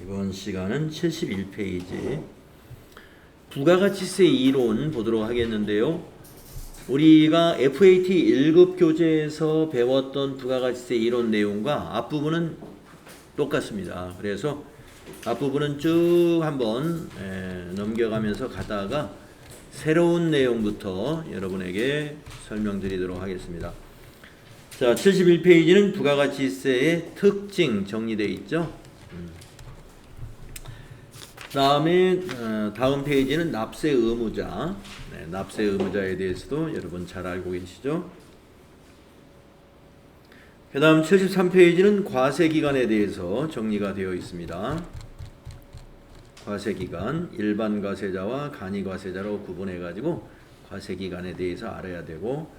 이번 시간은 71페이지 부가가치세 이론 보도록 하겠는데요. 우리가 FAT 1급 교재에서 배웠던 부가가치세 이론 내용과 앞부분은 똑같습니다. 그래서 앞부분은 쭉 한번 넘겨가면서 가다가 새로운 내용부터 여러분에게 설명드리도록 하겠습니다. 자, 71페이지는 부가가치세의 특징 정리되어 있죠. 다음 페이지는 납세 의무자. 납세 의무자에 대해서도 여러분 잘 알고 계시죠? 그 다음 73페이지는 과세기간에 대해서 정리가 되어 있습니다. 과세기간, 일반 과세자와 간이 과세자로 구분해가지고 과세기간에 대해서 알아야 되고,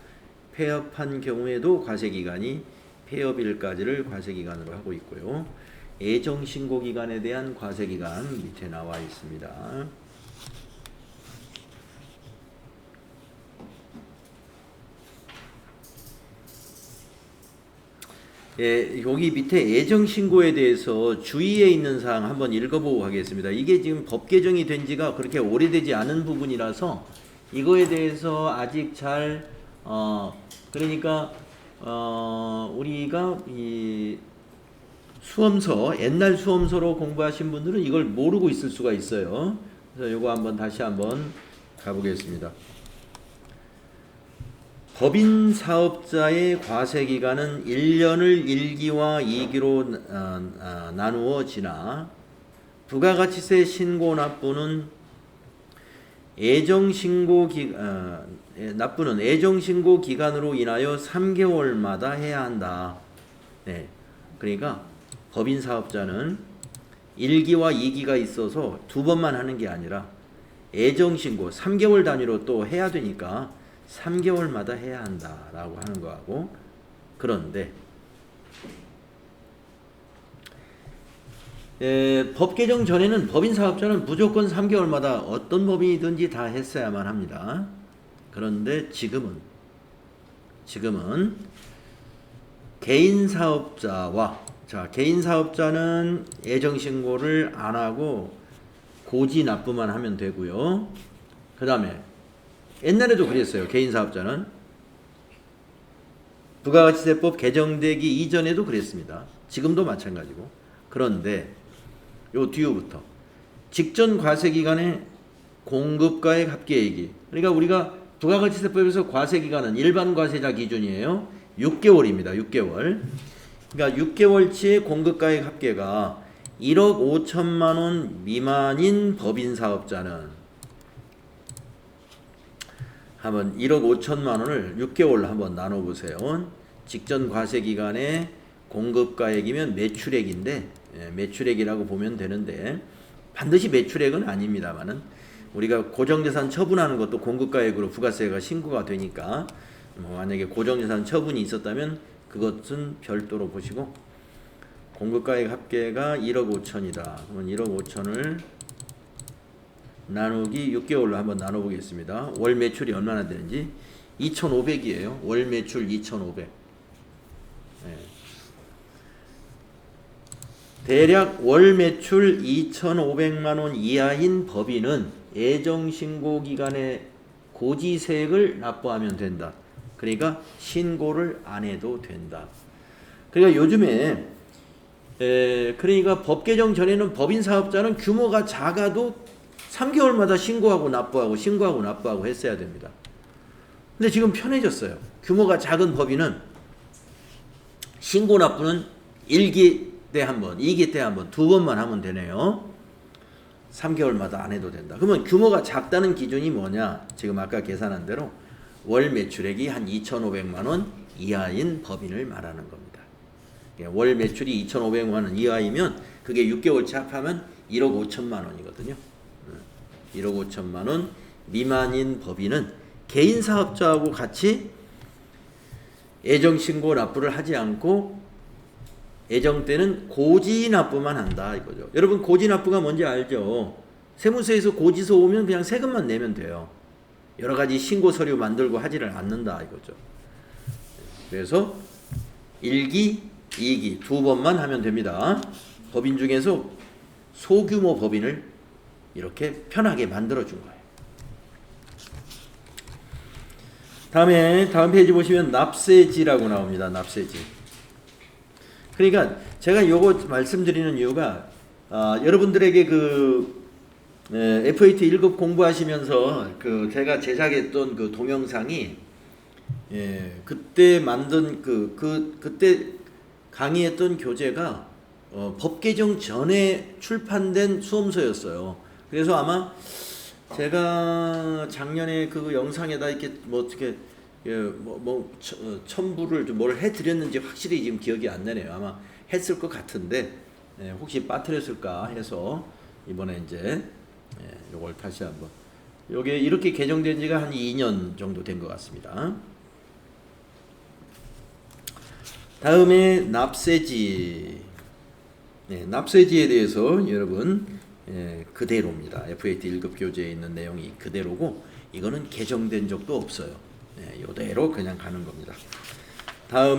폐업한 경우에도 과세기간이 폐업일까지를 과세기간으로 하고 있고요. 애정신고기간에 대한 과세기간 밑에 나와 있습니다. 여기 밑에 애정신고에 대해서 주의에 있는 사항 한번 읽어보고 가겠습니다. 이게 지금 법 개정이 된 지가 그렇게 오래되지 않은 부분이라서 이거에 대해서 아직 잘 그러니까 우리가 이 수험서, 옛날 수험서로 공부하신 분들은 이걸 모르고 있을 수가 있어요. 그래서 이거 다시 한번 가보겠습니다. 법인 사업자의 과세기간은 1년을 1기와 2기로 나누어지나 부가가치세 신고 납부는 납부는 애정신고 기간으로 인하여 3개월마다 해야 한다. 네. 그러니까 법인 사업자는 1기와 2기가 있어서 두 번만 하는 게 아니라 애정신고 3개월 단위로 또 해야 되니까 3개월마다 해야 한다라고 하는 거하고, 그런데 법 개정 전에는 법인 사업자는 무조건 3개월마다 어떤 법인이든지 다 했어야만 합니다. 그런데 지금은 개인 사업자와, 개인 사업자는 애정신고를 안 하고 고지 납부만 하면 되고요. 그 다음에 옛날에도 그랬어요. 개인 사업자는 부가가치세법 개정되기 이전에도 그랬습니다. 지금도 마찬가지고. 그런데 요 뒤부터 직전 과세기간에 공급가액 합계액이, 그러니까 우리가 부가가치세법에서 과세기간은 일반 과세자 기준이에요. 6개월입니다. 6개월. 그러니까 6개월치의 공급가액 합계가 1억 5천만 원 미만인 법인 사업자는 한번 1억 5천만 원을 6개월로 한번 나눠보세요. 직전 과세기간에 공급가액이면 매출액인데, 매출액이라고 보면 되는데 반드시 매출액은 아닙니다만은 우리가 고정재산 처분하는 것도 공급가액으로 부가세가 신고가 되니까 만약에 고정재산 처분이 있었다면 그것은 별도로 보시고, 공급가액 합계가 1억 5천이다. 그러면 1억 5천을 나누기 6개월로 한번 나눠보겠습니다. 월 매출이 얼마나 되는지 2,500이에요. 월 매출 2,500. 대략 월 매출 2,500만 원 이하인 법인은 애정신고 기간에 고지세액을 납부하면 된다. 그러니까 신고를 안 해도 된다. 그러니까 요즘에 그러니까 법 개정 전에는 법인 사업자는 규모가 작아도 3개월마다 신고하고 납부하고 했어야 됩니다. 근데 지금 편해졌어요. 규모가 작은 법인은 신고 납부는 1기 때 한 번, 2기 때 한 번, 두 번만 하면 되네요. 3개월마다 안 해도 된다. 그러면 규모가 작다는 기준이 뭐냐? 지금 아까 계산한 대로 월 매출액이 한 2,500만 원 이하인 법인을 말하는 겁니다. 월 매출이 2,500만 원 이하이면 그게 6개월치 합하면 1억 5천만 원이거든요. 1억 5천만 원 미만인 법인은 개인 사업자하고 같이 애정신고 납부를 하지 않고 애정 때는 고지 납부만 한다 이거죠. 여러분 고지 납부가 뭔지 알죠? 세무서에서 고지서 오면 그냥 세금만 내면 돼요. 여러 가지 신고 서류 만들고 하지를 않는다 이거죠. 그래서 1기, 2기 두 번만 하면 됩니다. 법인 중에서 소규모 법인을 이렇게 편하게 만들어 준 거예요. 다음 페이지 보시면 납세지라고 나옵니다. 납세지. 그러니까 제가 요거 말씀드리는 이유가 여러분들에게 FAT 1급 공부하시면서 제가 제작했던 그 동영상이 그때 만든 그때 강의했던 교재가 법 개정 전에 출판된 수험서였어요. 그래서 아마 제가 작년에 그 영상에다 이렇게 첨부를 뭘 해드렸는지 확실히 지금 기억이 안 나네요. 아마 했을 것 같은데 혹시 빠뜨렸을까 해서 이번에 이제 요걸 다시 한번 요게 이렇게 개정된 지가 한 2년 정도 된 것 같습니다. 다음에 납세지. 납세지에 대해서 여러분 그대로입니다. FAT 1급 교재에 있는 내용이 그대로고 이거는 개정된 적도 없어요. 이대로 그냥 가는 겁니다. 다음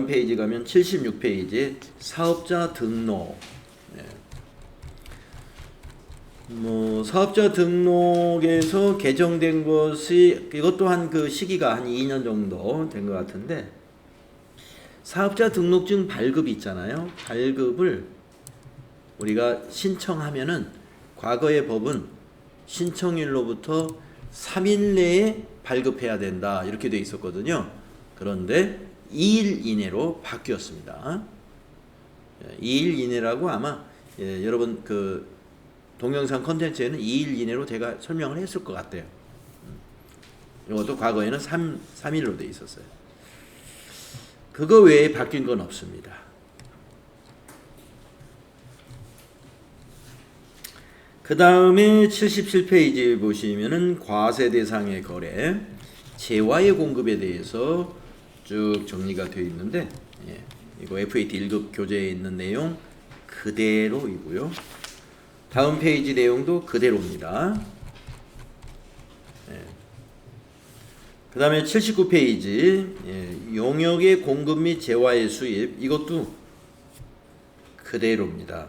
페이지 가면 76페이지에 사업자 등록. 사업자 등록에서 개정된 것이 이것도 그 시기가 한 2년 정도 된 것 같은데 사업자 등록증 발급이 있잖아요. 발급을 우리가 신청하면은 과거의 법은 신청일로부터 3일 내에 발급해야 된다 이렇게 돼 있었거든요. 그런데 2일 이내로 바뀌었습니다. 2일 이내라고 아마 여러분 그 동영상 컨텐츠에는 2일 이내로 제가 설명을 했을 것 같아요. 이것도 과거에는 3일로 돼 있었어요. 그거 외에 바뀐 건 없습니다. 그 다음에 77페이지 보시면은 과세 대상의 거래, 재화의 공급에 대해서 쭉 정리가 되어 있는데 이거 FAT 1급 교재에 있는 내용 그대로이고요. 다음 페이지 내용도 그대로입니다. 그 다음에 79페이지 용역의 공급 및 재화의 수입 이것도 그대로입니다.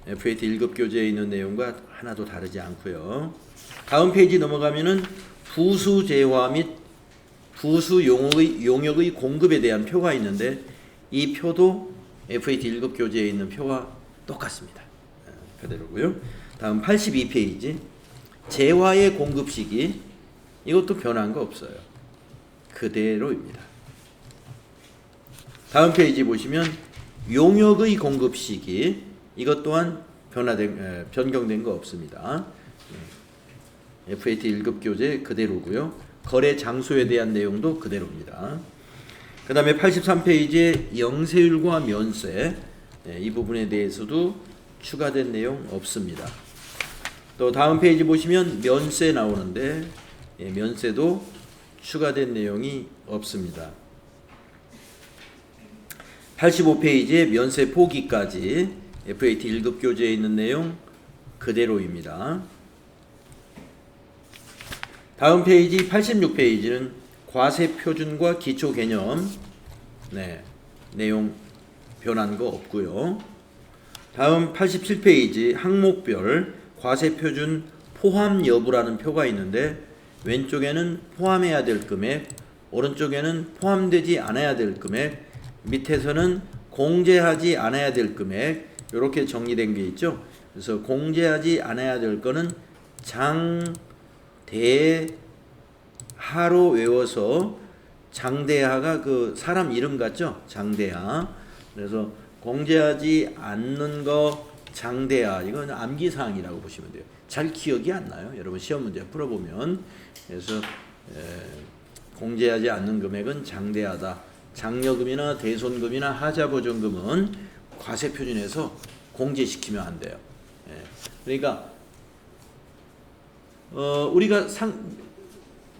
FAT 1급 교재에 있는 내용과 하나도 다르지 않고요. 다음 페이지 넘어가면은 부수 재화 및 부수 용역의 공급에 대한 표가 있는데 이 표도 FAT 1급 교재에 있는 표와 똑같습니다. 그대로고요. 다음 82페이지 재화의 공급 시기 이것도 변한 거 없어요. 그대로입니다. 다음 페이지 보시면 용역의 공급 시기 이것 또한 변경된 거 없습니다. FAT 1급 교재 그대로고요. 거래 장소에 대한 내용도 그대로입니다. 그 다음에 83페이지에 영세율과 면세 이 부분에 대해서도 추가된 내용 없습니다. 또 다음 페이지 보시면 면세 나오는데 면세도 추가된 내용이 없습니다. 85페이지에 면세 포기까지 FAT 1급 교재에 있는 내용 그대로입니다. 다음 페이지 86페이지는 과세 표준과 기초 개념 내용 변한 거 없고요. 다음 87페이지 항목별 과세 표준 포함 여부라는 표가 있는데 왼쪽에는 포함해야 될 금액, 오른쪽에는 포함되지 않아야 될 금액, 밑에서는 공제하지 않아야 될 금액 이렇게 정리된 게 있죠. 그래서 공제하지 않아야 될 거는 장대하로 외워서 장대하가 그 사람 이름 같죠? 장대하. 그래서 공제하지 않는 거 장대하 이건 암기사항이라고 보시면 돼요. 잘 기억이 안 나요. 여러분 시험 문제 풀어보면. 그래서 공제하지 않는 금액은 장대하다. 장려금이나 대손금이나 하자보전금은 과세표준에서 공제시키면 안 돼요. 그러니까 우리가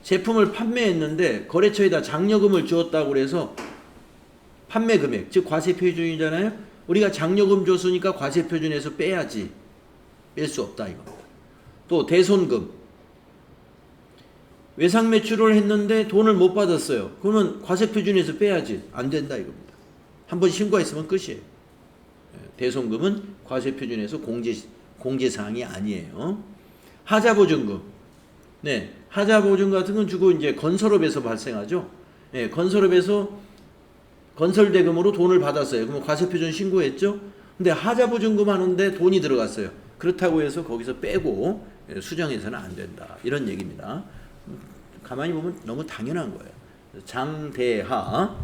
제품을 판매했는데 거래처에다 장려금을 주었다고 해서 판매 금액, 즉 과세표준이잖아요. 우리가 장려금 줬으니까 과세표준에서 빼야지. 뺄 수 없다 이겁니다. 또 대손금. 외상 매출을 했는데 돈을 못 받았어요. 그러면 과세표준에서 빼야지. 안 된다 이겁니다. 한번 신고했으면 끝이에요. 대손금은 과세표준에서 공제사항이 아니에요. 하자보증금. 네, 하자보증금 같은 건 주로 이제 건설업에서 발생하죠. 네, 건설업에서 건설대금으로 돈을 받았어요. 그러면 과세표준 신고했죠. 근데 하자보증금 하는데 돈이 들어갔어요. 그렇다고 해서 거기서 빼고 수정해서는 안 된다. 이런 얘기입니다. 가만히 보면 너무 당연한 거예요. 장대하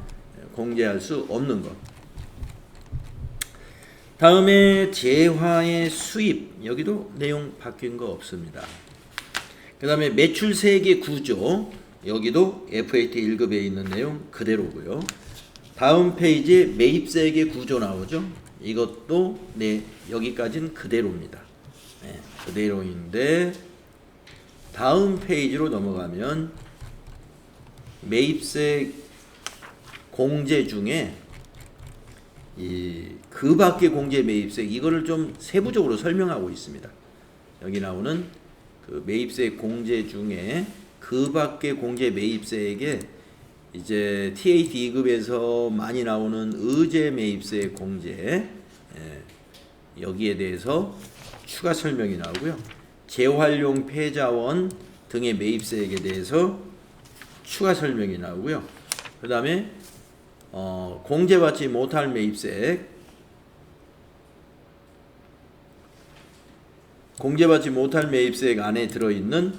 공제할 수 없는 것. 다음에 재화의 수입. 여기도 내용 바뀐 거 없습니다. 그 다음에 매출세액의 구조. 여기도 FAT 1급에 있는 내용 그대로고요. 다음 페이지에 매입세액의 구조 나오죠. 이것도 여기까지는 그대로입니다. 네, 그대로인데 다음 페이지로 넘어가면 매입세 공제 중에 그 밖의 공제 매입세 이거를 좀 세부적으로 설명하고 있습니다. 여기 나오는 그 매입세 공제 중에 그 밖의 공제 매입세액에 이제 TAT 2급에서 많이 나오는 의제 매입세 공제 여기에 대해서 추가 설명이 나오고요. 재활용 폐자원 등의 매입세액에 대해서 추가 설명이 나오고요. 그 다음에 공제받지 못할 매입세액, 공제받지 못할 매입세액 안에 들어있는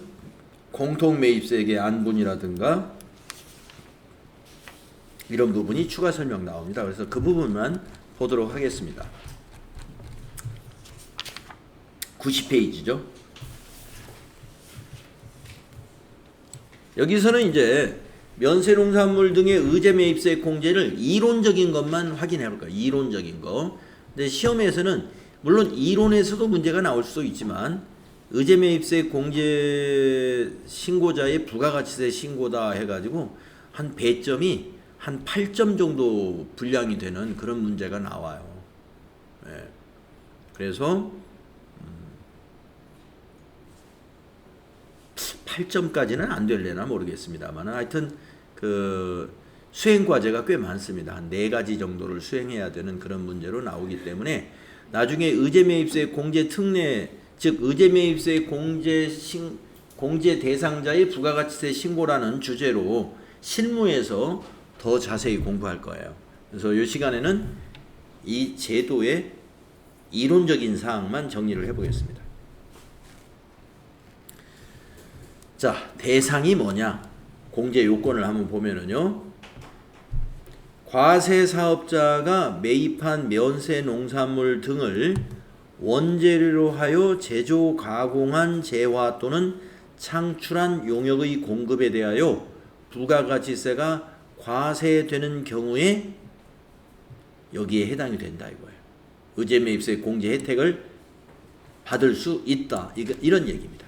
공통 매입세액의 안분이라든가 이런 부분이 추가 설명 나옵니다. 그래서 그 부분만 보도록 하겠습니다. 90페이지죠. 여기서는 이제 면세농산물 등의 의제 매입세 공제를 이론적인 것만 확인해 볼 거예요. 이론적인 거. 근데 시험에서는 물론 이론에서도 문제가 나올 수도 있지만 의제 매입세 공제 신고자의 부가가치세 신고다 해가지고 한 배점이 한 8점 정도 분량이 되는 그런 문제가 나와요. 네. 그래서 8점까지는 안 될래나 모르겠습니다만 하여튼 그 수행 과제가 꽤 많습니다. 한 4가지 정도를 수행해야 되는 그런 문제로 나오기 때문에 나중에 의제매입세 공제 특례 즉 의제매입세 공제 대상자의 부가가치세 신고라는 주제로 실무에서 더 자세히 공부할 거예요. 그래서 이 시간에는 이 제도의 이론적인 사항만 정리를 해보겠습니다. 자, 대상이 뭐냐? 공제 요건을 한번 보면은요. 과세사업자가 매입한 면세 농산물 등을 원재료로 하여 제조, 가공한 재화 또는 창출한 용역의 공급에 대하여 부가가치세가 과세되는 경우에 여기에 해당이 된다 이거예요. 의제매입세 공제 혜택을 받을 수 있다. 이런 얘기입니다.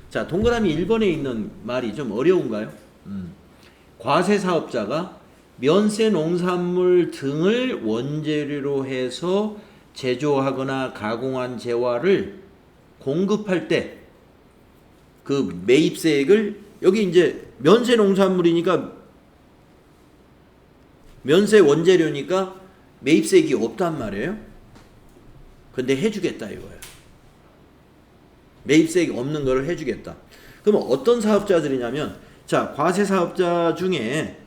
자, 동그라미 1번에 있는 말이 좀 어려운가요? 과세사업자가 면세 농산물 등을 원재료로 해서 제조하거나 가공한 재화를 공급할 때 그 매입세액을 여기 이제 면세 농산물이니까 면세 원재료니까 매입세액이 없단 말이에요. 근데 해주겠다 이거예요. 매입세액이 없는 거를 해주겠다. 그러면 어떤 사업자들이냐면 자, 과세사업자 중에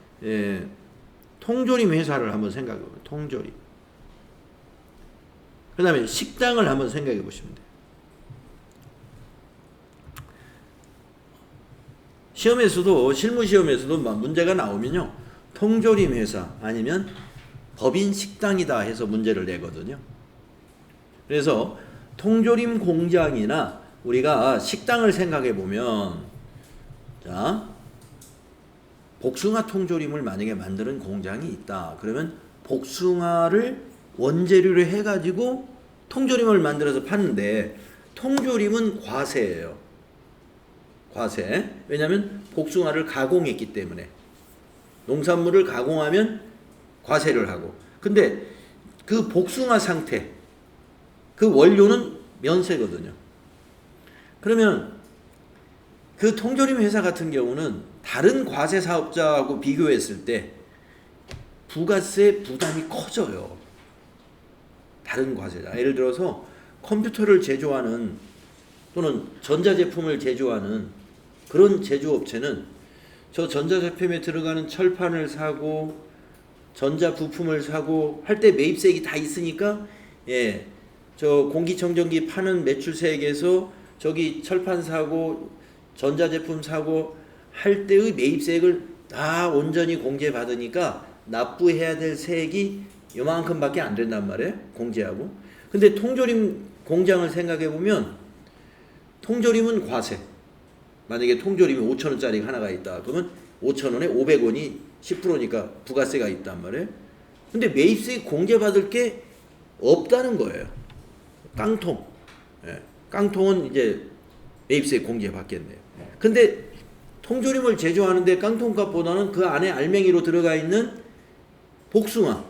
통조림 회사를 한번 생각해 보세요. 통조림. 그 다음에 식당을 한번 생각해 보시면 돼요. 시험에서도 실무시험에서도 막 문제가 나오면요. 통조림 회사 아니면 법인 식당이다 해서 문제를 내거든요. 그래서 통조림 공장이나 우리가 식당을 생각해 보면 자 복숭아 통조림을 만약에 만드는 공장이 있다. 그러면 복숭아를 원재료로 해가지고 통조림을 만들어서 파는데 통조림은 과세예요. 과세. 왜냐하면 복숭아를 가공했기 때문에 농산물을 가공하면 과세를 하고 근데 그 복숭아 상태 그 원료는 면세거든요. 그러면 그 통조림 회사 같은 경우는 다른 과세 사업자하고 비교했을 때 부가세 부담이 커져요. 다른 과세자. 예를 들어서 컴퓨터를 제조하는 또는 전자제품을 제조하는 그런 제조업체는 저 전자제품에 들어가는 철판을 사고 전자부품을 사고 할 때 매입세액이 다 있으니까 예, 저 공기청정기 파는 매출세액에서 저기 철판 사고 전자제품 사고 할 때의 매입세액을 다 온전히 공제받으니까 납부해야 될 세액이 요만큼밖에 안 된단 말이에요. 공제하고. 근데 통조림 공장을 생각해 보면 통조림은 과세. 만약에 통조림이 5,000원짜리 하나가 있다. 그러면 5,000원에 500원이 10%니까 부가세가 있단 말이에요. 근데 매입세액 공제받을 게 없다는 거예요. 깡통. 예. 깡통은 이제 매입세액 공제 받겠네요. 근데 통조림을 제조하는데 깡통값보다는 그 안에 알맹이로 들어가 있는 복숭아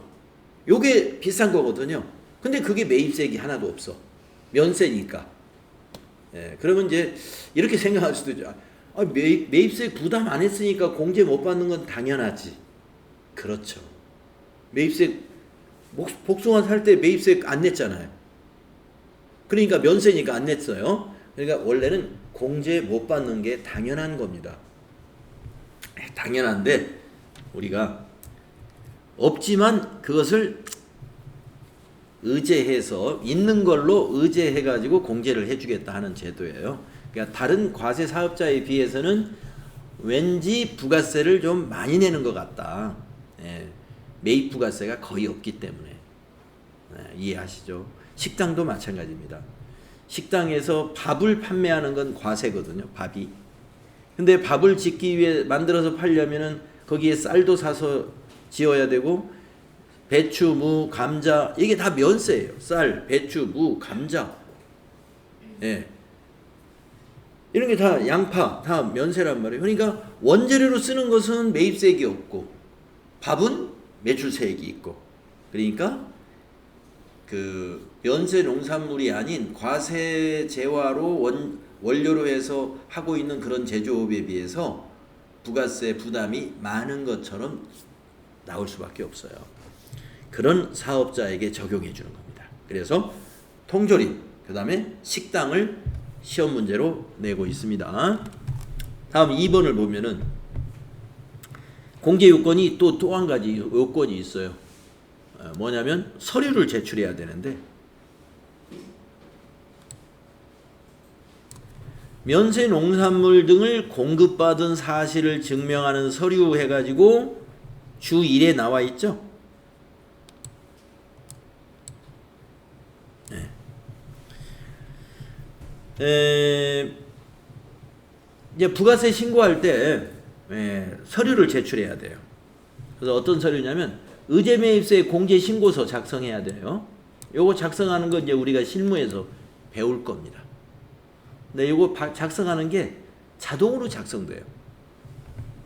요게 비싼 거거든요. 근데 그게 매입세액이 하나도 없어. 면세니까. 예, 그러면 이제 이렇게 생각할 수도 있죠. 매입세액 부담 안 했으니까 공제 못 받는 건 당연하지. 그렇죠. 매입세액 복숭아 살 때 매입세액 안 냈잖아요. 그러니까 면세니까 안 냈어요. 그러니까 원래는 공제 못 받는 게 당연한 겁니다. 당연한데 우리가 없지만 그것을 의제해서 있는 걸로 의제해가지고 공제를 해주겠다 하는 제도예요. 그러니까 다른 과세 사업자에 비해서는 왠지 부가세를 좀 많이 내는 것 같다. 예, 매입 부가세가 거의 없기 때문에 이해하시죠? 식당도 마찬가지입니다. 식당에서 밥을 판매하는 건 과세거든요. 밥이. 근데 밥을 짓기 위해 만들어서 팔려면은 거기에 쌀도 사서 지어야 되고 배추, 무, 감자 이게 다 면세예요. 쌀, 배추, 무, 감자. 예. 이런 게 다 양파 다 면세란 말이에요. 그러니까 원재료로 쓰는 것은 매입세액이 없고 밥은 매출세액이 있고 그러니까 그 면세 농산물이 아닌 과세 재화로 원료로 해서 하고 있는 그런 제조업에 비해서 부가세 부담이 많은 것처럼 나올 수밖에 없어요. 그런 사업자에게 적용해 주는 겁니다. 그래서 통조림, 그 다음에 식당을 시험 문제로 내고 있습니다. 다음 2번을 보면은 공제 요건이 또 한 가지 요건이 있어요. 뭐냐면 서류를 제출해야 되는데 면세 농산물 등을 공급받은 사실을 증명하는 서류 해가지고 주 1에 나와 있죠. 이제 부가세 신고할 때 서류를 제출해야 돼요. 그래서 어떤 서류냐면 의제매입세 공제 신고서 작성해야 돼요. 요거 작성하는 거 이제 우리가 실무에서 배울 겁니다. 근데 요거 작성하는 게 자동으로 작성돼요.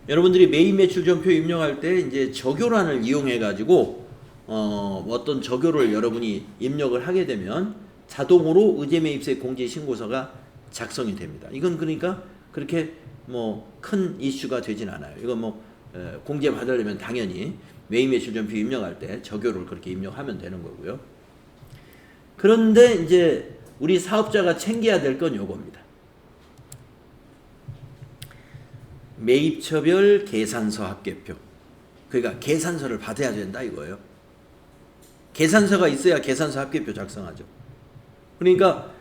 여러분들이 매입 매출 전표 입력할 때 이제 적요란을 이용해 가지고 어떤 적요를 여러분이 입력을 하게 되면 자동으로 의제매입세 공제 신고서가 작성이 됩니다. 이건 그러니까 그렇게 뭐 큰 이슈가 되진 않아요. 이건 뭐 공제 받으려면 당연히 매입 매출 전표 입력할 때 적요를 그렇게 입력하면 되는 거고요. 그런데 이제 우리 사업자가 챙겨야 될 건 요겁니다. 매입처별 계산서 합계표. 그러니까 계산서를 받아야 된다 이거예요. 계산서가 있어야 계산서 합계표 작성하죠. 그러니까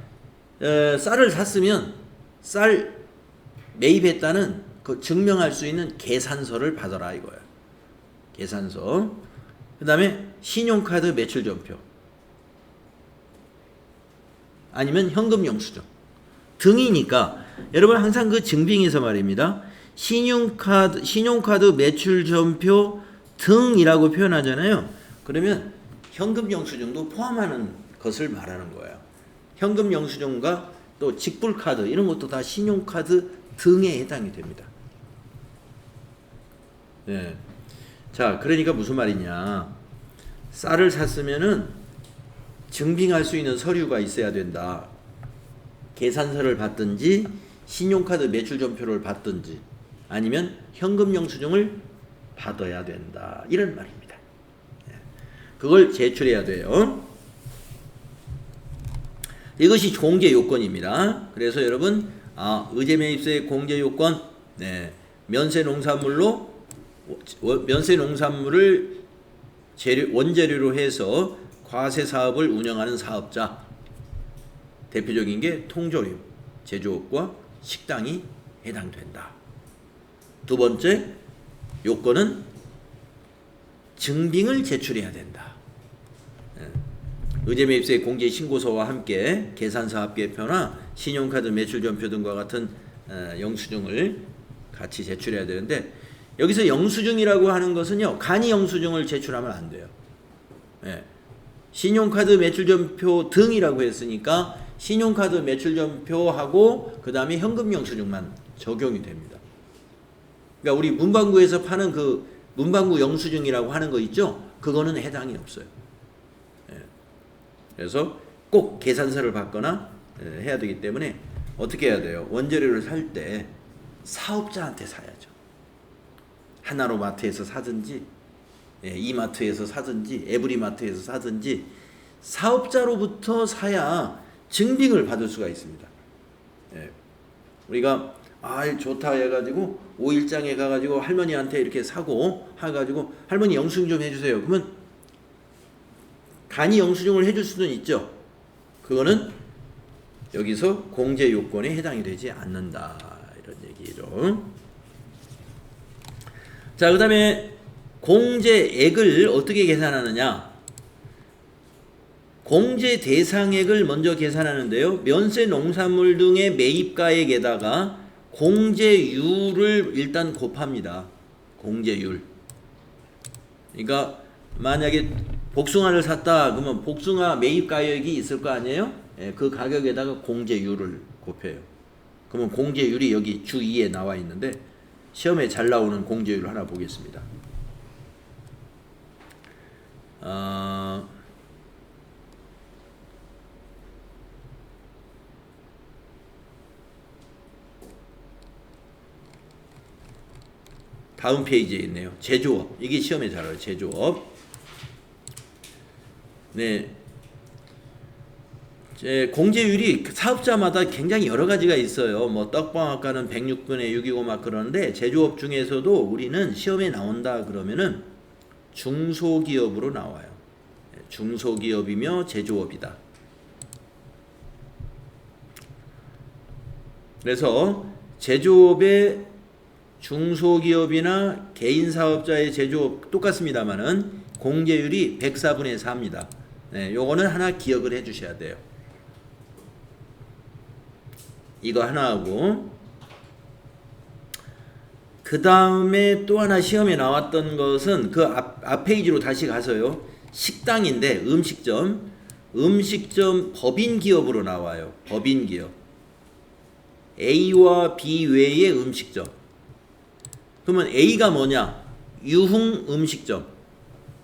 쌀을 샀으면 쌀 매입했다는 그 증명할 수 있는 계산서를 받아라 이거예요. 계산서. 그 다음에 신용카드 매출전표 아니면 현금 영수증 등이니까 여러분 항상 그 증빙에서 말입니다. 신용카드 매출전표 등이라고 표현하잖아요. 그러면 현금 영수증도 포함하는 것을 말하는 거예요. 현금 영수증과 또 직불카드 이런 것도 다 신용카드 등에 해당이 됩니다. 네. 자, 그러니까 무슨 말이냐? 쌀을 샀으면은 증빙할 수 있는 서류가 있어야 된다. 계산서를 받든지 신용카드 매출전표를 받든지 아니면 현금 영수증을 받아야 된다. 이런 말입니다. 그걸 제출해야 돼요. 이것이 공제 요건입니다. 그래서 여러분 의제 매입세 공제 요건, 네, 면세 농산물로 면세 농산물을 원재료로 해서 과세 사업을 운영하는 사업자, 대표적인 게 통조림, 제조업과 식당이 해당된다. 두 번째 요건은 증빙을 제출해야 된다. 의제 매입세 공제 신고서와 함께 계산사업계표나 신용카드 매출전표 등과 같은 영수증을 같이 제출해야 되는데, 여기서 영수증이라고 하는 것은요, 간이 영수증을 제출하면 안 돼요. 예. 신용카드 매출전표 등이라고 했으니까 신용카드 매출전표하고 그 다음에 현금 영수증만 적용이 됩니다. 그러니까 우리 문방구에서 파는 그 문방구 영수증이라고 하는 거 있죠? 그거는 해당이 없어요. 예. 그래서 꼭 계산서를 받거나 해야 되기 때문에 어떻게 해야 돼요? 원재료를 살 때 사업자한테 사야죠. 하나로마트에서 사든지, 이마트에서 사든지, 에브리마트에서 사든지 사업자로부터 사야 증빙을 받을 수가 있습니다. 우리가 좋다 해가지고 5일장에 가가지고 할머니한테 이렇게 사고 해가지고 할머니 영수증 좀 해주세요. 그러면 간이 영수증을 해줄 수는 있죠. 그거는 여기서 공제 요건에 해당이 되지 않는다, 이런 얘기죠. 자, 그 다음에 공제액을 어떻게 계산하느냐. 공제 대상액을 먼저 계산하는데요. 면세 농산물 등의 매입가액에다가 공제율을 일단 곱합니다. 공제율. 그러니까 만약에 복숭아를 샀다 그러면 복숭아 매입가액이 있을 거 아니에요? 그 가격에다가 공제율을 곱해요. 그러면 공제율이 여기 주 2에 나와 있는데 시험에 잘 나오는 공제율 하나 보겠습니다. 다음 페이지에 있네요. 제조업. 이게 시험에 잘 나와요. 제조업. 네. 공제율이 사업자마다 굉장히 여러 가지가 있어요. 뭐 떡방앗간은 106분의 6이고 막 그러는데, 제조업 중에서도 우리는 시험에 나온다 그러면은 중소기업으로 나와요. 중소기업이며 제조업이다. 그래서 제조업의 중소기업이나 개인사업자의 제조업 똑같습니다만은 공제율이 104분의 4입니다. 네, 요거는 하나 기억을 해 주셔야 돼요. 이거 하나 하고, 그 다음에 또 하나 시험에 나왔던 것은 그 앞 페이지로 다시 가서요. 식당인데 음식점 법인기업으로 나와요. 법인기업. A와 B 외의 음식점. 그러면 A가 뭐냐? 유흥 음식점.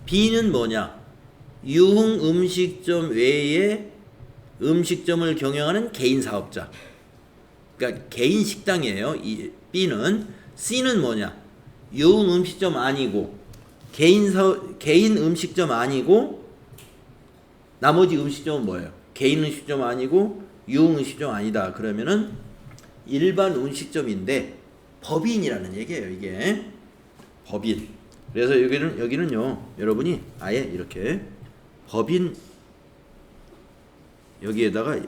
B는 뭐냐? 유흥 음식점 외에 음식점을 경영하는 개인 사업자. 그러니까 개인 식당이에요. 이 B는. C는 뭐냐? 유흥 음식점 아니고 개인 음식점 아니고 나머지 음식점은 뭐예요? 개인 음식점 아니고 유흥 음식점 아니다. 그러면은 일반 음식점인데 법인이라는 얘기예요. 이게 법인. 그래서 여기는요, 여러분이 아예 이렇게 법인, 여기에다가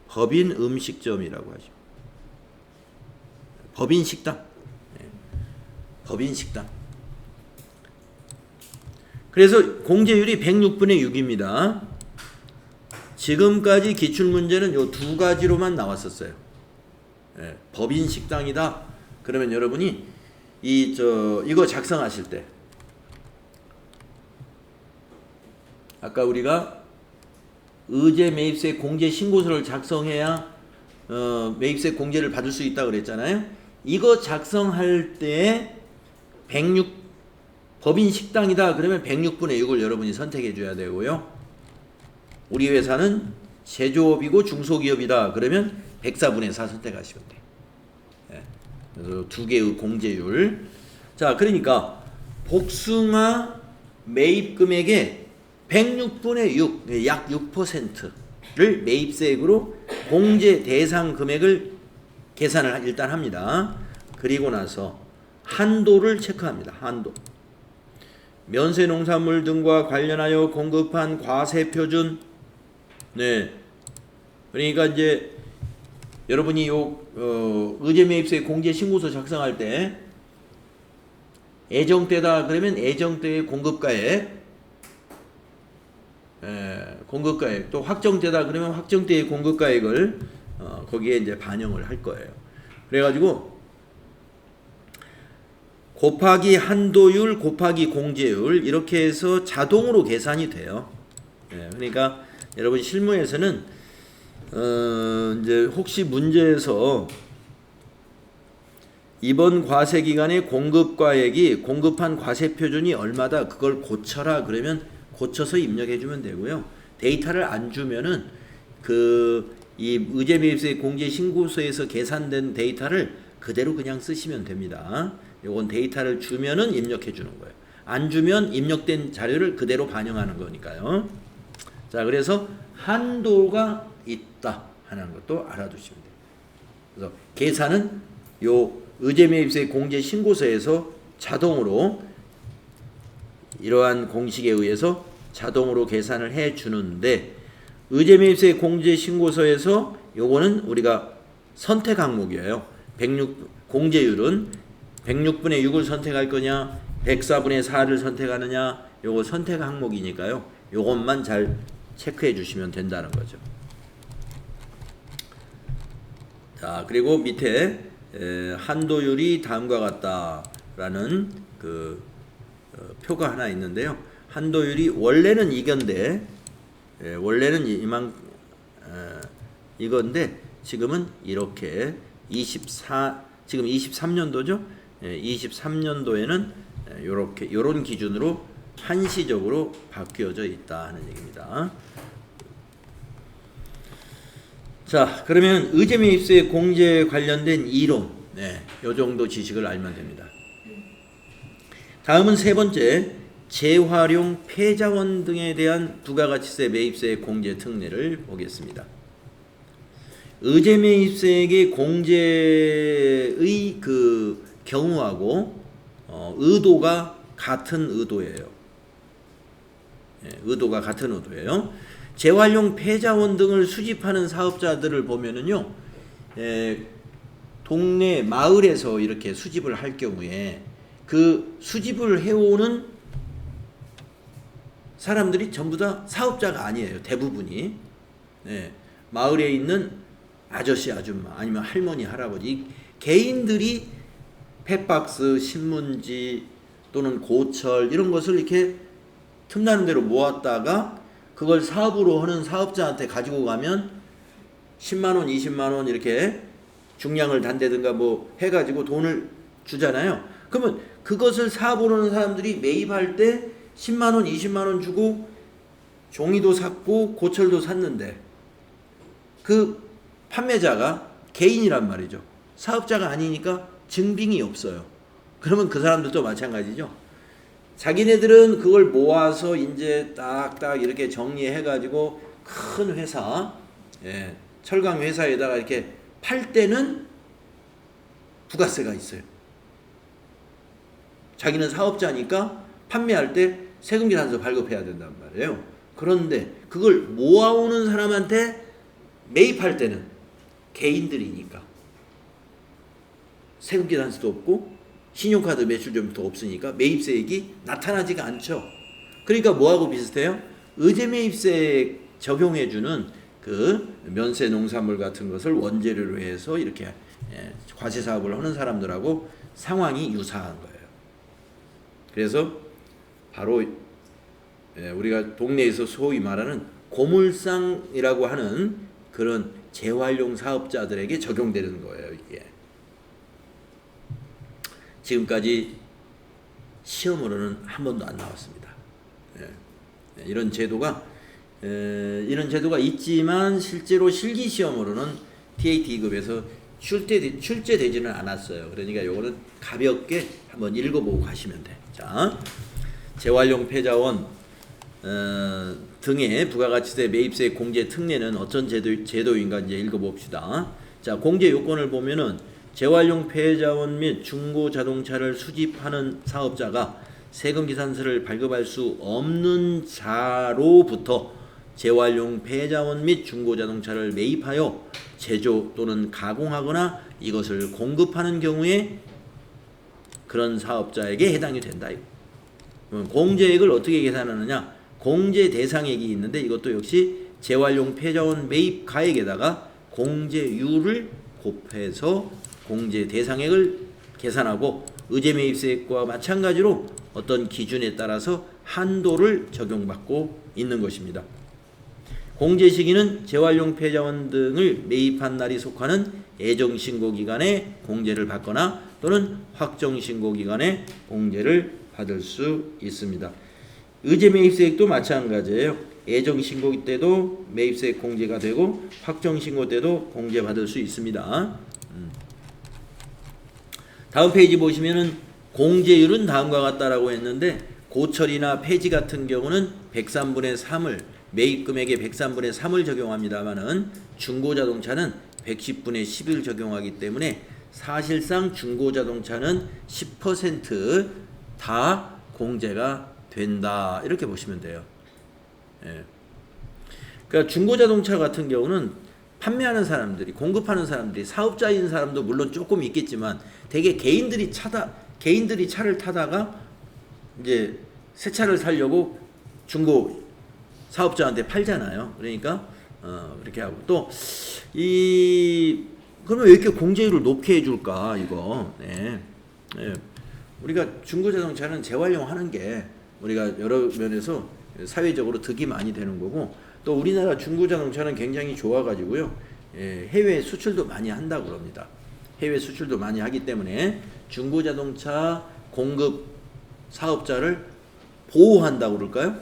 법인 음식점이라고 하죠. 법인 식당. 법인 식당. 그래서 공제율이 106분의 6입니다. 지금까지 기출문제는 요 두 가지로만 나왔었어요. 법인 식당이다. 그러면 여러분이 이거 작성하실 때, 아까 우리가 의제 매입세 공제 신고서를 작성해야 매입세 공제를 받을 수 있다 그랬잖아요. 이거 작성할 때 106 법인 식당이다 그러면 106분의 6을 여러분이 선택해 줘야 되고요. 우리 회사는 제조업이고 중소기업이다 그러면 104분의 4 선택하시면 돼요. 그래서 두 개의 공제율. 자, 그러니까 복숭아 매입 금액에 106분의 6, 약 6%를 매입세액으로 공제 대상 금액을 계산을 일단 합니다. 그리고 나서 한도를 체크합니다. 한도. 면세 농산물 등과 관련하여 공급한 과세 표준. 네. 그러니까 이제 여러분이 의제 매입세 공제 신고서 작성할 때 애정대다 그러면 애정대의 공급가액, 공급가액, 또 확정대다 그러면 확정대의 공급가액을 거기에 이제 반영을 할 거예요. 그래가지고 곱하기 한도율 곱하기 공제율 이렇게 해서 자동으로 계산이 돼요. 그러니까 여러분 실무에서는 이제 혹시 문제에서 이번 과세 기간의 공급가액이 공급한 과세 표준이 얼마다 그걸 고쳐라 그러면 고쳐서 입력해 주면 되고요. 데이터를 안 주면은 이 의제 매입세 공제 신고서에서 계산된 데이터를 그대로 그냥 쓰시면 됩니다. 요건 데이터를 주면은 입력해 주는 거예요. 안 주면 입력된 자료를 그대로 반영하는 거니까요. 자, 그래서 한도가 있다 하는 것도 알아두시면 돼요. 그래서 계산은 요 의제 매입세 공제 신고서에서 자동으로 이러한 공식에 의해서 자동으로 계산을 해 주는데, 의제 매입세 공제 신고서에서 요거는 우리가 선택 항목이에요. 공제율은 106분의 6을 선택할 거냐 104분의 4를 선택하느냐, 요거 선택 항목이니까요. 요것만 잘 체크해 주시면 된다는 거죠. 자, 그리고 밑에 한도율이 다음과 같다라는 표가 하나 있는데요. 한도율이 원래는 이건데 원래는 이건데 지금은 이렇게 지금 23년도죠. 23년도에는 요런 기준으로 한시적으로 바뀌어져 있다 하는 얘기입니다. 자, 그러면 의제 매입세 공제 관련된 이론, 요 정도 지식을 알면 됩니다. 다음은 세 번째, 재활용 폐자원 등에 대한 부가가치세 매입세 공제 특례를 보겠습니다. 의제 매입세액의 공제의 경우하고 의도가 같은 의도예요. 의도가 같은 의도예요. 재활용 폐자원 등을 수집하는 사업자들을 보면은요, 동네 마을에서 이렇게 수집을 할 경우에 그 수집을 해오는 사람들이 전부 다 사업자가 아니에요. 대부분이. 마을에 있는 아저씨, 아줌마, 아니면 할머니, 할아버지, 개인들이 펫박스, 신문지 또는 고철 이런 것을 이렇게 틈나는 대로 모았다가 그걸 사업으로 하는 사업자한테 가지고 가면 10만원, 20만원 이렇게 중량을 단대든가 뭐 해가지고 돈을 주잖아요. 그러면 그것을 사업으로 하는 사람들이 매입할 때 10만원, 20만원 주고 종이도 샀고 고철도 샀는데 그 판매자가 개인이란 말이죠. 사업자가 아니니까 증빙이 없어요. 그러면 그 사람들도 마찬가지죠. 자기네들은 그걸 모아서 이제 딱딱 이렇게 정리해가지고 큰 회사, 철강 회사에다가 이렇게 팔 때는 부가세가 있어요. 자기는 사업자니까 판매할 때 세금계산서 발급해야 된단 말이에요. 그런데 그걸 모아오는 사람한테 매입할 때는 개인들이니까 세금계산서도 없고 신용카드 매출점도 없으니까 매입세액이 나타나지가 않죠. 그러니까 뭐하고 비슷해요? 의제 매입세 적용해주는 그 면세 농산물 같은 것을 원재료로 해서 이렇게 과세 사업을 하는 사람들하고 상황이 유사한 거예요. 그래서 바로 우리가 동네에서 소위 말하는 고물상이라고 하는 그런 재활용 사업자들에게 적용되는 거예요. 이게 지금까지 시험으로는 한 번도 안 나왔습니다. 이런 제도가 있지만 실제로 실기 시험으로는 TAT 2급에서 출제되지는 않았어요. 그러니까 요거는 가볍게 한번 읽어보고 가시면 돼. 자, 재활용 폐자원 등의 부가가치세 매입세 공제 특례는 어떤 제도인가 이제 읽어봅시다. 자, 공제 요건을 보면은 재활용 폐자원 및 중고 자동차를 수집하는 사업자가 세금 계산서를 발급할 수 없는 자로부터 재활용 폐자원 및 중고 자동차를 매입하여 제조 또는 가공하거나 이것을 공급하는 경우에 그런 사업자에게 해당이 된다. 공제액을 어떻게 계산하느냐? 공제 대상액이 있는데 이것도 역시 재활용 폐자원 매입 가액에다가 공제율을 곱해서 공제 대상액을 계산하고 의제 매입세액과 마찬가지로 어떤 기준에 따라서 한도를 적용받고 있는 것입니다. 공제 시기는 재활용 폐자원 등을 매입한 날이 속하는 애정신고 기간에 공제를 받거나 또는 확정신고 기간에 공제를 받을 수 있습니다. 의제 매입세액도 마찬가지예요. 애정신고 때도 매입세액 공제가 되고 확정신고 때도 공제받을 수 있습니다. 다음 페이지 보시면은 공제율은 다음과 같다라고 했는데 고철이나 폐지 같은 경우는 103분의 3을 매입금액의 103분의 3을 적용합니다만은 중고자동차는 110분의 10을 적용하기 때문에 사실상 중고자동차는 10% 공제가 된다 이렇게 보시면 돼요. 예. 그러니까 중고자동차 같은 경우는 판매하는 사람들이 공급하는 사람들이 사업자인 사람도 물론 조금 있겠지만 대개 개인들이 차를 타다가 이제 새 차를 사려고 중고 사업자한테 팔잖아요. 그러니까 그렇게 하고 또 그러면 왜 이렇게 공제율을 높게 해줄까 이거. 네. 네. 우리가 중고자동차는 재활용하는 게 우리가 여러 면에서 사회적으로 득이 많이 되는 거고 또 우리나라 중고자동차는 굉장히 좋아가지고요. 해외 수출도 많이 한다고 그럽니다. 해외 수출도 많이 하기 때문에 중고자동차 공급 사업자를 보호한다고 그럴까요?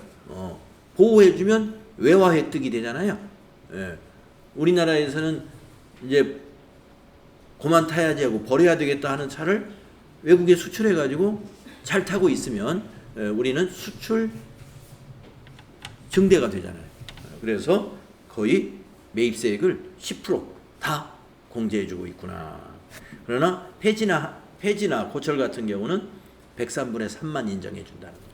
보호해주면 외화 획득이 되잖아요. 우리나라에서는 이제 그만 타야지 하고 버려야 되겠다 하는 차를 외국에 수출해가지고 잘 타고 있으면 우리는 수출 증대가 되잖아요. 그래서 거의 매입세액을 10% 공제해주고 있구나. 그러나 폐지나 고철 같은 경우는 103분의 3만 인정해준다는 거죠.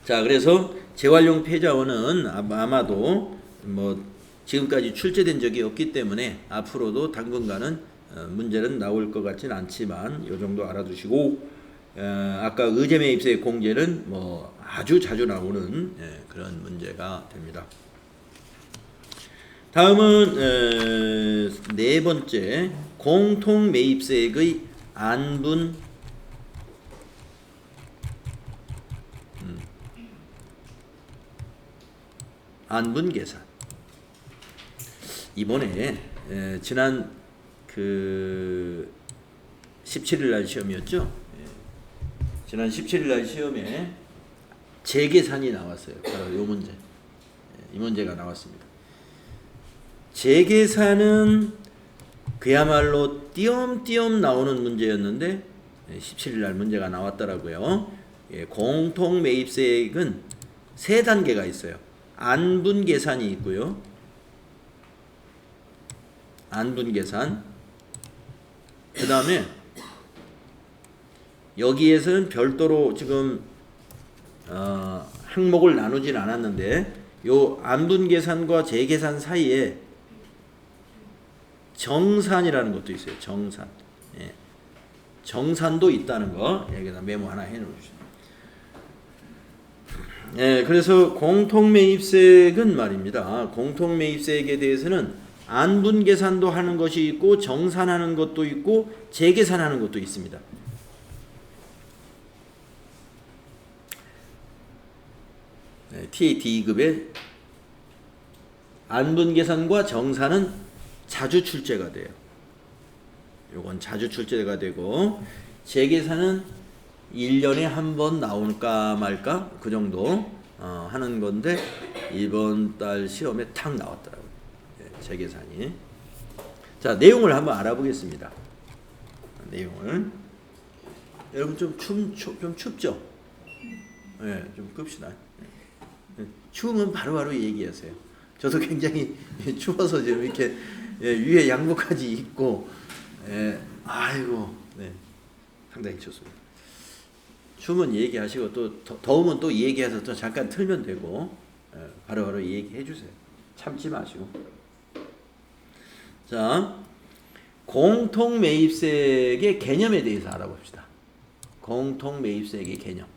자, 그래서 재활용 폐자원은 아마도 뭐 지금까지 출제된 적이 없기 때문에 앞으로도 당분간은 문제는 나올 것 같진 않지만 이 정도 알아두시고 아까 의제 매입세 공제는 뭐 아주 자주 나오는 그런 문제가 됩니다. 다음은 네 번째 공통 매입세액의 안분 안분 계산. 이번에 지난 17일 날 시험이었죠. 지난 17일 날 시험에 재계산이 나왔어요. 바로 이 문제. 이 문제가 나왔습니다. 재계산은 그야말로 띄엄띄엄 나오는 문제였는데 17일 날 문제가 나왔더라고요. 공통 매입세액은 세 단계가 있어요. 안분 계산이 있고요. 안분 계산. 그 다음에 여기에서는 별도로 지금 항목을 나누진 않았는데 요 안분 계산과 재계산 사이에 정산이라는 것도 있어요. 정산. 정산도 있다는 거 여기다 메모 하나 해놓으시죠. 그래서 공통매입세액은 말입니다. 공통매입세액에 대해서는 안분 계산도 하는 것이 있고 정산하는 것도 있고 재계산하는 것도 있습니다. TAT 2급의 안분 계산과 정산은 자주 출제가 돼요. 요건 자주 출제가 되고 재계산은 1년에 한 번 나올까 말까 그 정도 하는 건데 이번 달 시험에 탁 나왔더라고요. 재계산이. 자, 내용을 한번 알아보겠습니다. 내용을. 여러분 좀 춥죠? 예, 좀 끕시다. 예. 추우면 바로바로 얘기하세요. 저도 굉장히 추워서 지금 이렇게 위에 양복까지 입고 아이고 네, 상당히 춥습니다. 추우면 얘기하시고 또 더우면 또 얘기해서 또 잠깐 틀면 되고 바로바로 얘기해 주세요. 참지 마시고. 자, 공통 매입세액의 개념에 대해서 알아봅시다. 공통 매입세액의 개념.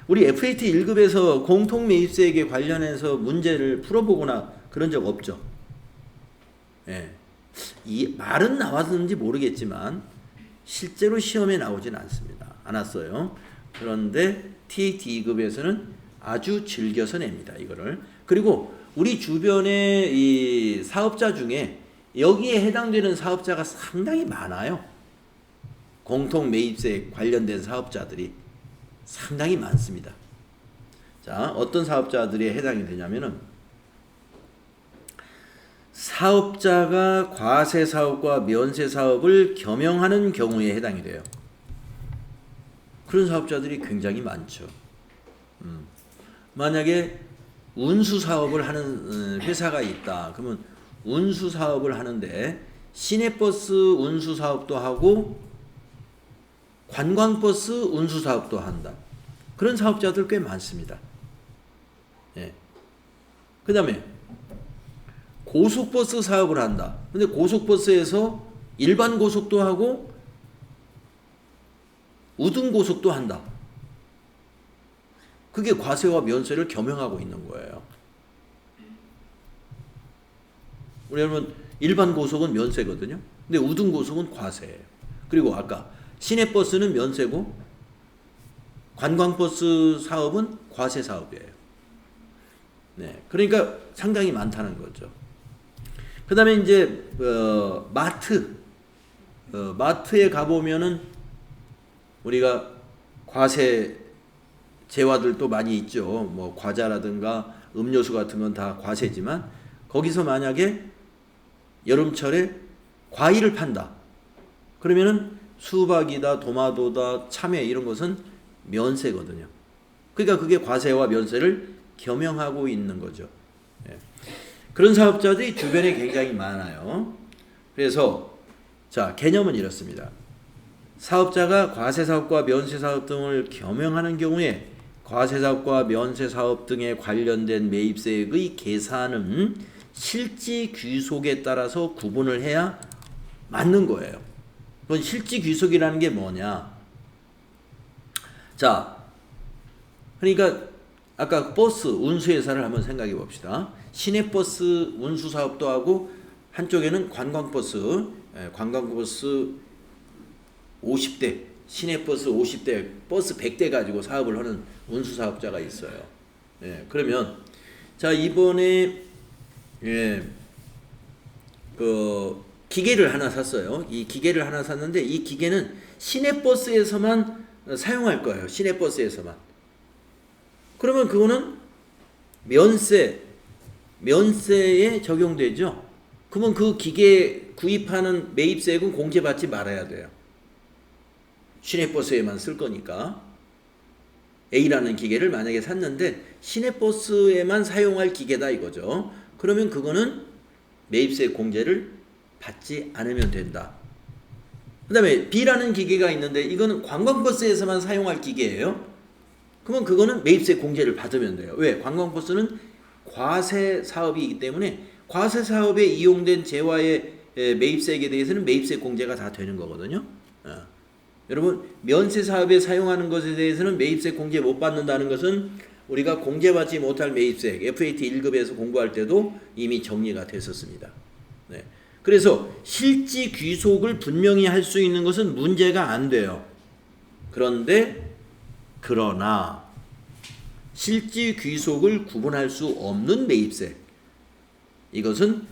우리 FAT 1급에서 공통 매입세액에 관련해서 문제를 풀어보거나 그런 적 없죠. 예. 이 말은 나왔는지 모르겠지만 실제로 시험에 나오진 않았어요. 그런데 TAT 2급에서는 아주 즐겨서 냅니다. 이거를. 그리고 우리 주변에 이 사업자 중에 여기에 해당되는 사업자가 상당히 많아요. 공통 매입세 관련된 사업자들이 상당히 많습니다. 자, 어떤 사업자들이 해당이 되냐면은 사업자가 과세 사업과 면세 사업을 겸용하는 경우에 해당이 돼요. 그런 사업자들이 굉장히 많죠. 만약에 운수 사업을 하는 회사가 있다. 그러면 운수 사업을 하는데 시내버스 운수 사업도 하고 관광버스 운수 사업도 한다. 그런 사업자들 꽤 많습니다. 예. 그 다음에 고속버스 사업을 한다. 근데 고속버스에서 일반 고속도 하고 우등고속도 한다. 그게 과세와 면세를 겸용하고 있는 거예요. 우리 여러분 일반 고속은 면세거든요. 근데 우등고속은 과세예요. 그리고 아까 시내버스는 면세고 관광버스 사업은 과세 사업이에요. 네, 그러니까 상당히 많다는 거죠. 그 다음에 이제 마트에 가보면은 우리가 과세 재화들도 많이 있죠. 뭐 과자라든가 음료수 같은 건 다 과세지만 거기서 만약에 여름철에 과일을 판다. 그러면은 수박이다, 도마도다, 참외 이런 것은 면세거든요. 그러니까 그게 과세와 면세를 겸용하고 있는 거죠. 예. 그런 사업자들이 주변에 굉장히 많아요. 그래서 자, 개념은 이렇습니다. 사업자가 과세사업과 면세사업 등을 겸용하는 경우에 과세사업과 면세사업 등에 관련된 매입세액의 계산은 실지귀속에 따라서 구분을 해야 맞는 거예요. 그건 실지귀속이라는 게 뭐냐? 자, 그러니까 아까 버스 운수회사를 한번 생각해 봅시다. 시내버스 운수사업도 하고 한쪽에는 관광버스 50대, 시내버스 50대, 버스 100대 가지고 사업을 하는 운수사업자가 있어요. 예, 그러면 자, 이번에 그 기계를 하나 샀어요. 이 기계를 하나 샀는데 이 기계는 시내버스에서만 사용할 거예요. 시내버스에서만. 그러면 그거는 면세에 적용되죠. 그러면 그 기계 구입하는 매입세액은 공제받지 말아야 돼요. 시내버스에만 쓸 거니까. A라는 기계를 만약에 샀는데 시내버스에만 사용할 기계다 이거죠. 그러면 그거는 매입세 공제를 받지 않으면 된다. 그 다음에 B라는 기계가 있는데 이거는 관광버스에서만 사용할 기계예요. 그러면 그거는 매입세 공제를 받으면 돼요. 왜? 관광버스는 과세 사업이기 때문에 과세 사업에 이용된 재화의 매입세액에 대해서는 매입세 공제가 다 되는 거거든요. 여러분 면세 사업에 사용하는 것에 대해서는 매입세 공제 못 받는다는 것은 우리가 공제받지 못할 매입세액 FAT 1급에서 공부할 때도 이미 정리가 됐었습니다. 네. 그래서 실지 귀속을 분명히 할 수 있는 것은 문제가 안 돼요. 그러나 실지 귀속을 구분할 수 없는 매입세, 이것은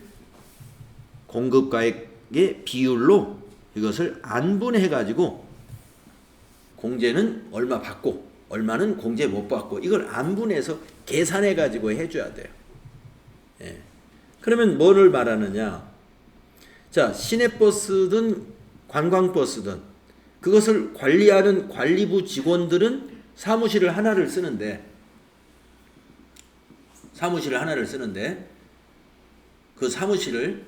공급가액의 비율로 이것을 안분해 가지고 공제는 얼마 받고 얼마는 공제 못 받고 이걸 안분해서 계산해 가지고 해줘야 돼요. 예. 그러면 뭐를 말하느냐? 자, 시내버스든 관광버스든 그것을 관리하는 관리부 직원들은 사무실을 하나를 쓰는데 그 사무실을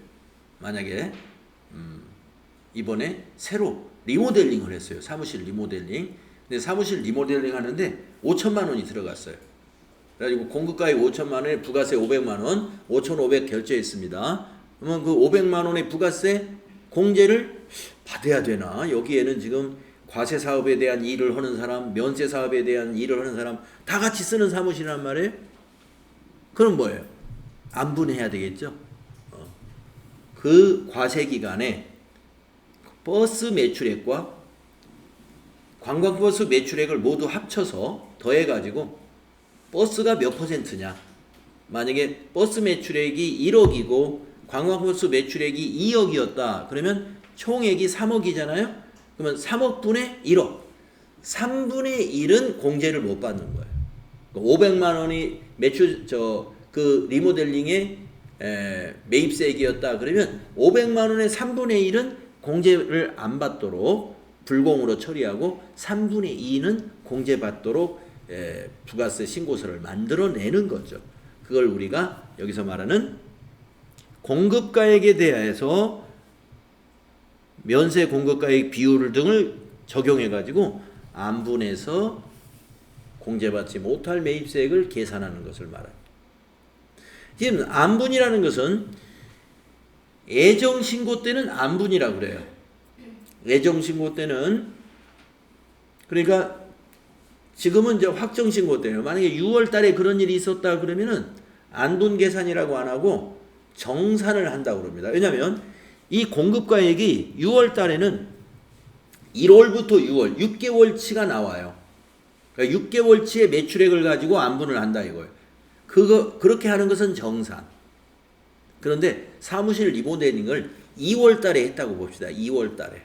만약에 이번에 새로 리모델링을 했어요. 사무실 리모델링. 근데 사무실 리모델링 하는데 5천만 원이 들어갔어요. 그래가지고 공급가액 5천만 원에 부가세 500만 원, 5,500 결제했습니다. 그러면 그 500만 원의 부가세 공제를 받아야 되나? 여기에는 지금 과세 사업에 대한 일을 하는 사람, 면세 사업에 대한 일을 하는 사람 다 같이 쓰는 사무실이란 말이에요. 그럼 뭐예요? 안분해야 되겠죠. 그 과세 기간에 버스 매출액과 관광버스 매출액을 모두 합쳐서 더해가지고 버스가 몇 %냐. 만약에 버스 매출액이 1억이고 관광버스 매출액이 2억이었다. 그러면 총액이 3억이잖아요. 그러면 3억 분의 1억. 3분의 1은 공제를 못 받는 거예요. 500만 원이 매출 그 리모델링의 매입세액이었다. 그러면 500만 원의 3분의 1은 공제를 안 받도록 불공으로 처리하고 3분의 2는 공제받도록 부가세 신고서를 만들어내는 거죠. 그걸 우리가 여기서 말하는 공급가액에 대해서 면세 공급가액 비율 등을 적용해가지고 안분해서 공제받지 못할 매입세액을 계산하는 것을 말합니다. 지금 안분이라는 것은 애정신고 때는 안분이라고 그래요. 애정신고 때는 그러니까 지금은 이제 확정신고 때예요. 만약에 6월 달에 그런 일이 있었다 그러면은 안분 계산이라고 안 하고 정산을 한다고 그럽니다. 왜냐하면 이 공급가액이 6월 달에는 1월부터 6월 6개월치가 나와요. 그러니까 6개월치의 매출액을 가지고 안분을 한다 이거예요. 그렇게 하는 것은 정산. 그런데 사무실 리모델링을 2월 달에 했다고 봅시다. 2월 달에.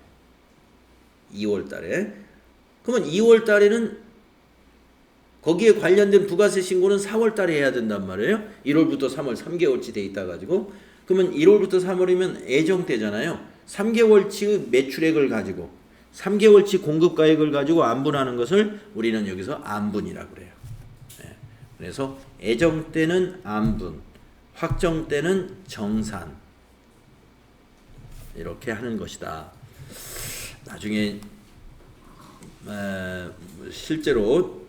그러면 2월 달에는 거기에 관련된 부가세 신고는 4월 달에 해야 된단 말이에요. 1월부터 3월 3개월치 돼 있다 가지고. 그러면 1월부터 3월이면 애정 때잖아요. 3개월치 매출액을 가지고 3개월치 공급가액을 가지고 안분하는 것을 우리는 여기서 안분이라고 그래요. 그래서 애정 때는 안분, 확정 때는 정산. 이렇게 하는 것이다. 나중에 실제로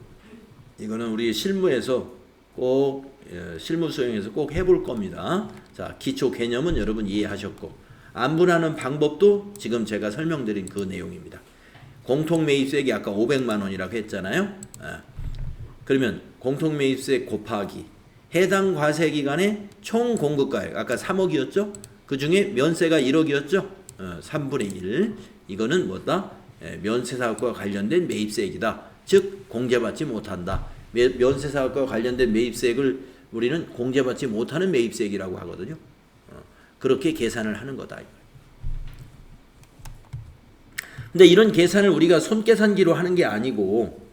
이거는 우리 실무에서 꼭 실무 수행에서 꼭 해볼 겁니다. 자, 기초 개념은 여러분 이해하셨고 안분하는 방법도 지금 제가 설명드린 그 내용입니다. 공통매입세액이 아까 500만 원이라고 했잖아요. 그러면 공통매입세 곱하기 해당 과세기간의 총 공급가액 아까 3억이었죠? 그 중에 면세가 1억이었죠? 3분의 1 이거는 뭐다? 면세사업과 관련된 매입세액이다. 즉 공제받지 못한다. 면세사업과 관련된 매입세액을 우리는 공제받지 못하는 매입세액이라고 하거든요. 그렇게 계산을 하는 거다. 근데 이런 계산을 우리가 손계산기로 하는 게 아니고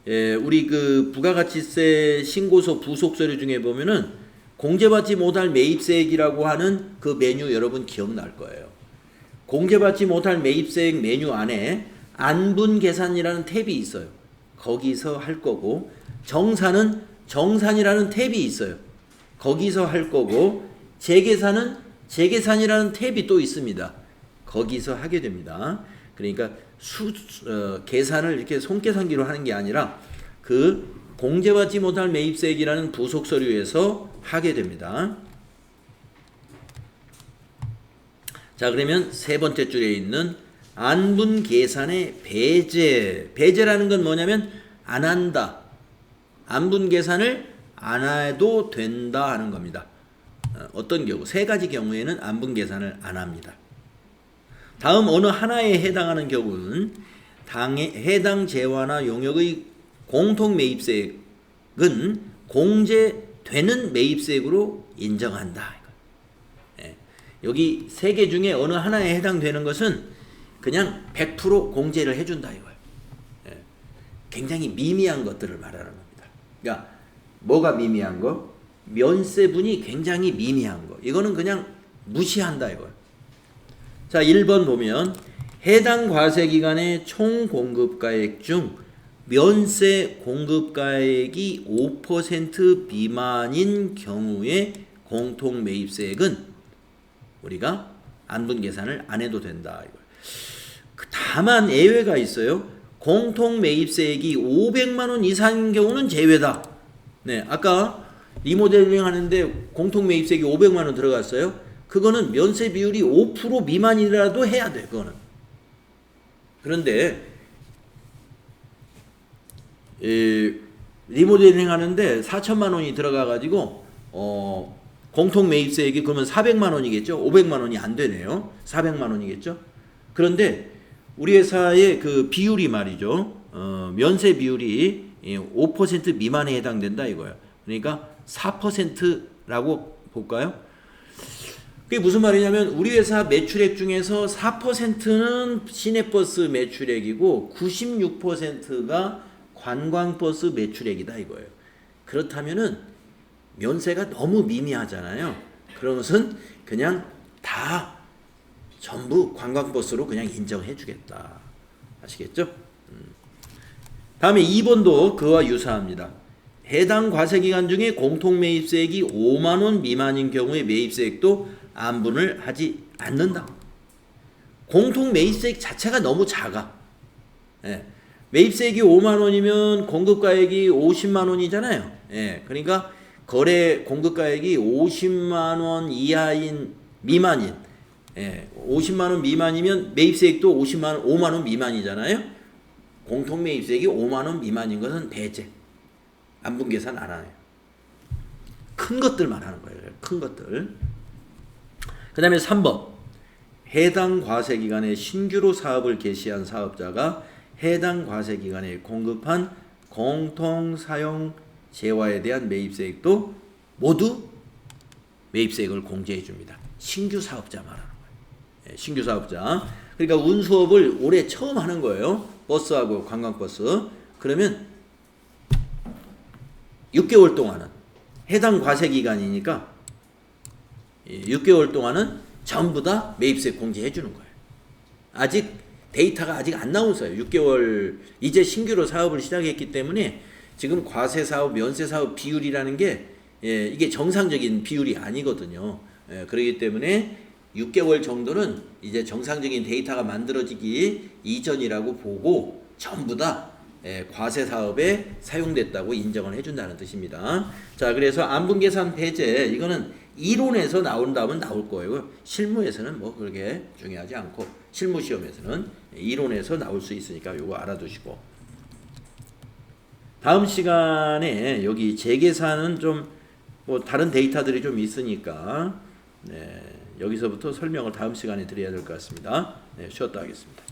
우리 그 부가가치세 신고서 부속 서류 중에 보면은 공제받지 못할 매입세액이라고 하는 그 메뉴 여러분 기억날 거예요. 공제받지 못할 매입세액 메뉴 안에 안분 계산이라는 탭이 있어요. 거기서 할 거고 정산은 정산이라는 탭이 있어요. 거기서 할 거고 재계산은 재계산이라는 탭이 또 있습니다. 거기서 하게 됩니다. 그러니까 계산을 이렇게 손계산기로 하는 게 아니라 그 공제받지 못할 매입세액이라는 부속 서류에서 하게 됩니다. 자, 그러면 세 번째 줄에 있는 안분 계산의 배제. 배제라는 건 뭐냐면 안 한다. 안분 계산을 안 해도 된다 하는 겁니다. 어떤 경우? 세 가지 경우에는 안분 계산을 안 합니다. 다음 어느 하나에 해당하는 경우는 해당 재화나 용역의 공통 매입세액은 공제되는 매입세액으로 인정한다. 여기 세 개 중에 어느 하나에 해당되는 것은 그냥 100% 공제를 해준다 이거예요. 굉장히 미미한 것들을 말하는 겁니다. 그러니까 뭐가 미미한 거? 면세분이 굉장히 미미한 거. 이거는 그냥 무시한다 이거예요. 자, 1번 보면 해당 과세기간의 총 공급가액 중 면세 공급가액이 5% 미만인 경우에 공통 매입세액은 우리가 안분 계산을 안 해도 된다. 다만 예외가 있어요. 공통 매입세액이 500만 원 이상인 경우는 제외다. 네, 아까 리모델링 하는데 공통 매입세액이 500만 원 들어갔어요. 그거는 면세 비율이 5% 미만이라도 해야 돼. 그거는. 그런데 리모델링 하는데 4천만 원이 들어가 가지고 공통 매입세액이 그러면 400만 원이겠죠. 500만 원이 안 되네요. 400만 원이겠죠. 그런데 우리 회사의 그 비율이 말이죠. 면세 비율이 5% 미만에 해당된다 이거예요. 그러니까 4%라고 볼까요? 그게 무슨 말이냐면 우리 회사 매출액 중에서 4%는 시내버스 매출액이고 96%가 관광버스 매출액이다 이거예요. 그렇다면은 면세가 너무 미미하잖아요. 그런 것은 그냥 다 전부 관광버스로 그냥 인정해 주겠다. 아시겠죠? 다음에 2번도 그와 유사합니다. 해당 과세기간 중에 공통매입세액이 5만 원 미만인 경우에 매입세액도 안분을 하지 않는다. 공통매입세액 자체가 너무 작아. 예. 매입세액이 5만 원이면 공급가액이 50만 원이잖아요. 예. 그러니까 거래 공급가액이 50만 원 이하인 미만인 50만 원 미만이면 매입세액도 5만 원 미만이잖아요. 공통 매입세액이 5만 원 미만인 것은 배제. 안분 계산 안 하네요. 큰 것들만 하는 거예요. 큰 것들. 그 다음에 3번. 해당 과세기간에 신규로 사업을 개시한 사업자가 해당 과세기간에 공급한 공통사용 재화에 대한 매입세액도 모두 매입세액을 공제해 줍니다. 신규 사업자 말하는 거예요. 신규 사업자. 그러니까 운수업을 올해 처음 하는 거예요. 버스하고 관광버스. 그러면 6개월 동안은 해당 과세기간이니까 6개월 동안은 전부 다 매입세액 공제해 주는 거예요. 아직 데이터가 아직 안 나왔어요. 6개월 이제 신규로 사업을 시작했기 때문에 지금 과세사업, 면세사업 비율이라는 게 이게 정상적인 비율이 아니거든요. 그렇기 때문에 6개월 정도는 이제 정상적인 데이터가 만들어지기 이전이라고 보고 전부 다 과세사업에 사용됐다고 인정을 해준다는 뜻입니다. 자, 그래서 안분계산 배제 이거는 이론에서 나온다면 나올 거예요. 실무에서는 뭐 그렇게 중요하지 않고 실무시험에서는 이론에서 나올 수 있으니까 요거 알아두시고 다음 시간에 여기 재계산은 좀 뭐 다른 데이터들이 좀 있으니까 여기서부터 설명을 다음 시간에 드려야 될 것 같습니다. 쉬었다 하겠습니다.